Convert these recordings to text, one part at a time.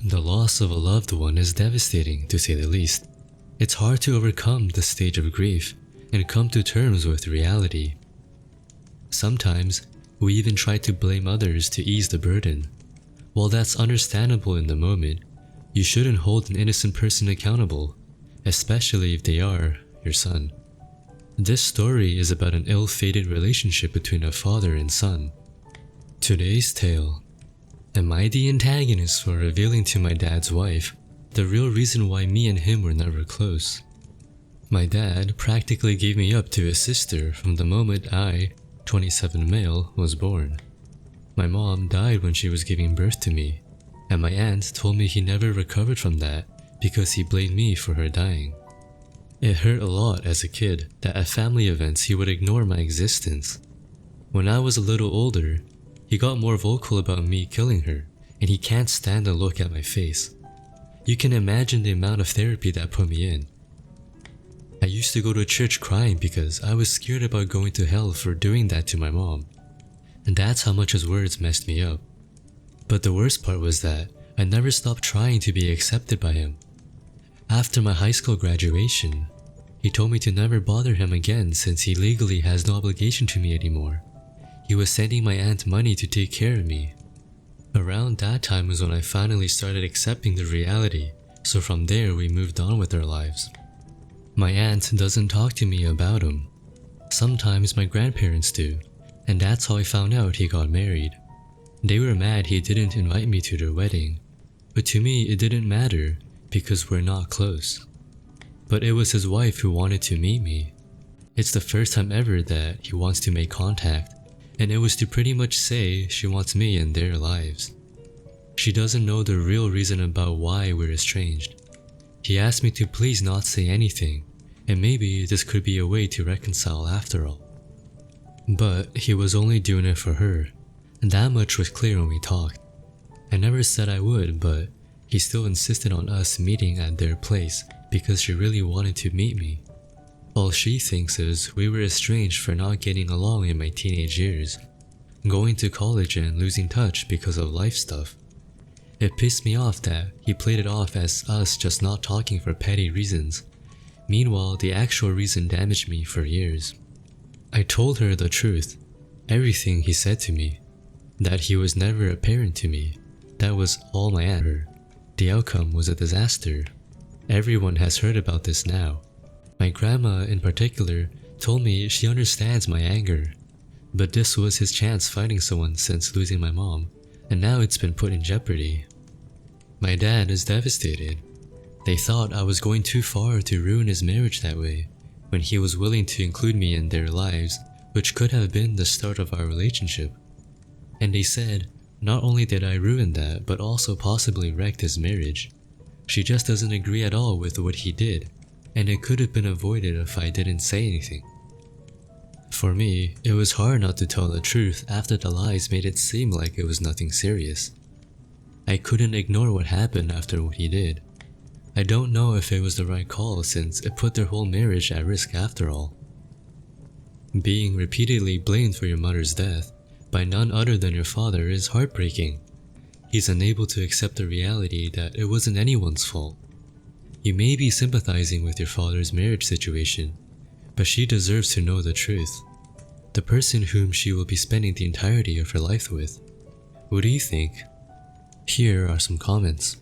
The loss of a loved one is devastating, to say the least. It's hard to overcome the stage of grief and come to terms with reality. Sometimes, we even try to blame others to ease the burden. While that's understandable in the moment, you shouldn't hold an innocent person accountable, especially if they are your son. This story is about an ill-fated relationship between a father and son. Today's tale. Am I the antagonist for revealing to my dad's wife the real reason why me and him were never close? My dad practically gave me up to his sister from the moment I, 27 male, was born. My mom died when she was giving birth to me, and my aunt told me he never recovered from that because he blamed me for her dying. It hurt a lot as a kid that at family events he would ignore my existence. When I was a little older, he got more vocal about me killing her, and he can't stand to look at my face. You can imagine the amount of therapy that put me in. I used to go to church crying because I was scared about going to hell for doing that to my mom. And that's how much his words messed me up. But the worst part was that I never stopped trying to be accepted by him. After my high school graduation, he told me to never bother him again since he legally has no obligation to me anymore. He was sending my aunt money to take care of me. Around that time was when I finally started accepting the reality, so from there we moved on with our lives. My aunt doesn't talk to me about him. Sometimes my grandparents do, and that's how I found out he got married. They were mad he didn't invite me to their wedding, but to me it didn't matter because we're not close. But it was his wife who wanted to meet me. It's the first time ever that he wants to make contact, and it was to pretty much say she wants me in their lives. She doesn't know the real reason about why we're estranged. He asked me to please not say anything, and maybe this could be a way to reconcile after all. But he was only doing it for her, and that much was clear when we talked. I never said I would, but he still insisted on us meeting at their place because she really wanted to meet me. All she thinks is we were estranged for not getting along in my teenage years, going to college and losing touch because of life stuff. It pissed me off that he played it off as us just not talking for petty reasons. Meanwhile, the actual reason damaged me for years. I told her the truth, everything he said to me, that he was never a parent to me. That was all my aunt heard. The outcome was a disaster. Everyone has heard about this now. My grandma in particular told me she understands my anger, but this was his chance fighting someone since losing my mom, and now it's been put in jeopardy. My dad is devastated. They thought I was going too far to ruin his marriage that way, when he was willing to include me in their lives, which could have been the start of our relationship. And they said, not only did I ruin that, but also possibly wrecked his marriage. She just doesn't agree at all with what he did, and it could have been avoided if I didn't say anything. For me, it was hard not to tell the truth after the lies made it seem like it was nothing serious. I couldn't ignore what happened after what he did. I don't know if it was the right call since it put their whole marriage at risk after all. Being repeatedly blamed for your mother's death by none other than your father is heartbreaking. He's unable to accept the reality that it wasn't anyone's fault. You may be sympathizing with your father's marriage situation, but she deserves to know the truth. The person whom she will be spending the entirety of her life with. What do you think? Here are some comments.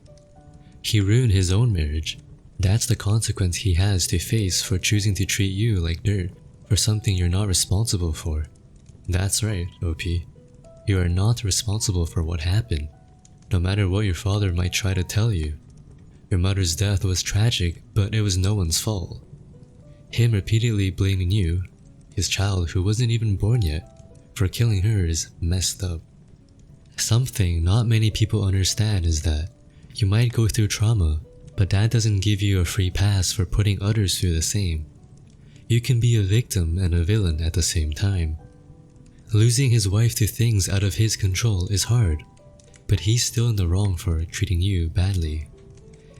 He ruined his own marriage. That's the consequence he has to face for choosing to treat you like dirt for something you're not responsible for. That's right, OP. You are not responsible for what happened, no matter what your father might try to tell you. Your mother's death was tragic, but it was no one's fault. Him repeatedly blaming you, his child who wasn't even born yet, for killing her is messed up. Something not many people understand is that you might go through trauma, but that doesn't give you a free pass for putting others through the same. You can be a victim and a villain at the same time. Losing his wife to things out of his control is hard, but he's still in the wrong for treating you badly,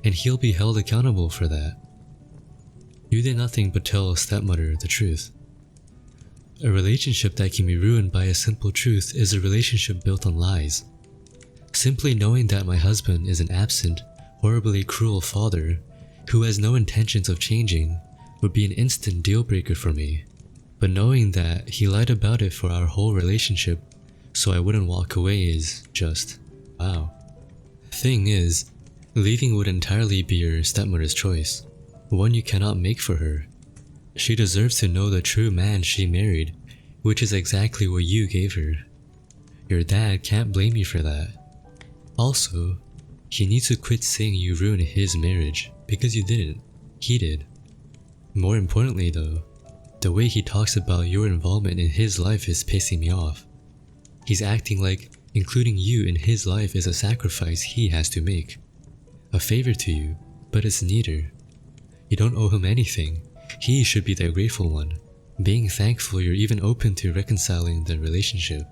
and he'll be held accountable for that. You did nothing but tell a stepmother the truth. A relationship that can be ruined by a simple truth is a relationship built on lies. Simply knowing that my husband is an absent, horribly cruel father who has no intentions of changing would be an instant deal breaker for me. But knowing that he lied about it for our whole relationship so I wouldn't walk away is just, wow. Thing is, leaving would entirely be your stepmother's choice, one you cannot make for her. She deserves to know the true man she married, which is exactly what you gave her. Your dad can't blame you for that. Also, he needs to quit saying you ruined his marriage, because you didn't. He did. More importantly though, the way he talks about your involvement in his life is pissing me off. He's acting like including you in his life is a sacrifice he has to make. A favor to you, but it's neither. You don't owe him anything. He should be the grateful one, being thankful you're even open to reconciling the relationship.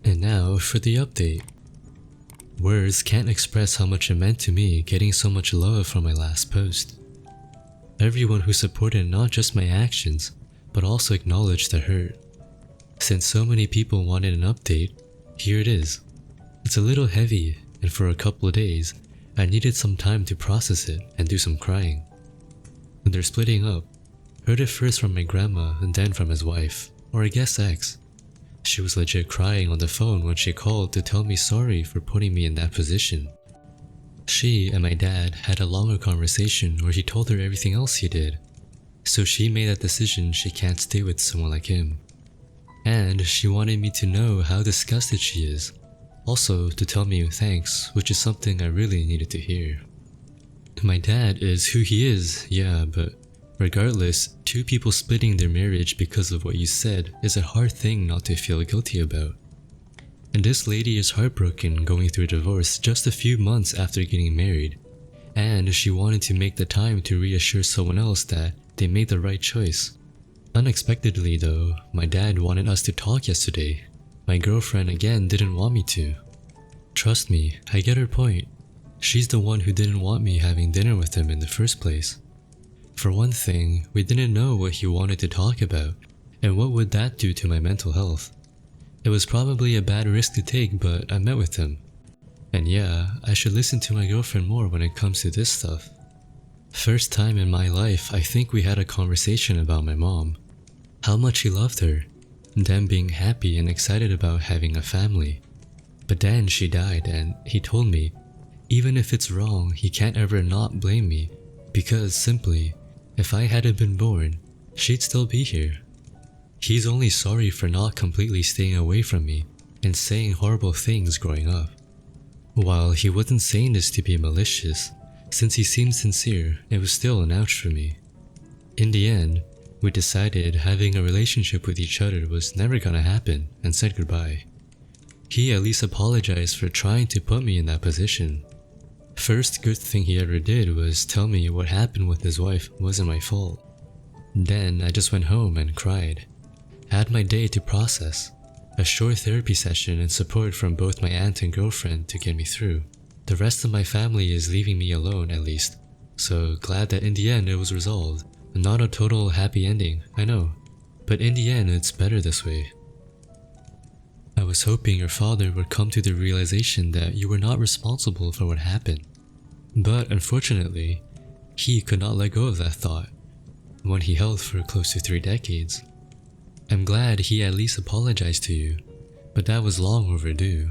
And now for the update. Words can't express how much it meant to me getting so much love from my last post. Everyone who supported not just my actions, but also acknowledged the hurt. Since so many people wanted an update, here it is. It's a little heavy, and for a couple of days, I needed some time to process it and do some crying. They're splitting up. Heard it first from my grandma and then from his wife, or I guess ex. She was legit crying on the phone when she called to tell me sorry for putting me in that position. She and my dad had a longer conversation where he told her everything else he did, so she made that decision she can't stay with someone like him. And she wanted me to know how disgusted she is, also to tell me thanks, which is something I really needed to hear. My dad is who he is, yeah, but regardless, two people splitting their marriage because of what you said is a hard thing not to feel guilty about. And this lady is heartbroken going through a divorce just a few months after getting married, and she wanted to make the time to reassure someone else that they made the right choice. Unexpectedly though, my dad wanted us to talk yesterday. My girlfriend again didn't want me to. Trust me, I get her point. She's the one who didn't want me having dinner with him in the first place. For one thing, we didn't know what he wanted to talk about, and what would that do to my mental health. It was probably a bad risk to take, but I met with him. And yeah, I should listen to my girlfriend more when it comes to this stuff. First time in my life, I think we had a conversation about my mom. How much he loved her, them being happy and excited about having a family. But then she died and he told me, even if it's wrong, he can't ever not blame me, because simply, if I hadn't been born, she'd still be here. He's only sorry for not completely staying away from me and saying horrible things growing up. While he wasn't saying this to be malicious, since he seemed sincere, it was still an ouch for me. In the end, we decided having a relationship with each other was never gonna happen and said goodbye. He at least apologized for trying to put me in that position. First good thing he ever did was tell me what happened with his wife wasn't my fault. Then I just went home and cried. Had my day to process. A short therapy session and support from both my aunt and girlfriend to get me through. The rest of my family is leaving me alone at least, so glad that in the end it was resolved. Not a total happy ending, I know, but in the end it's better this way. I was hoping your father would come to the realization that you were not responsible for what happened. But unfortunately, he could not let go of that thought, one he held for close to 3 decades. I'm glad he at least apologized to you, but that was long overdue.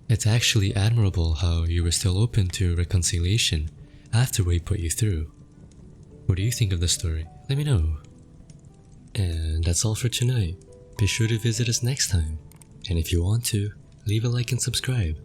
It's actually admirable how you were still open to reconciliation after what he put you through. What do you think of the story? Let me know. And that's all for tonight. Be sure to visit us next time. And if you want to, leave a like and subscribe.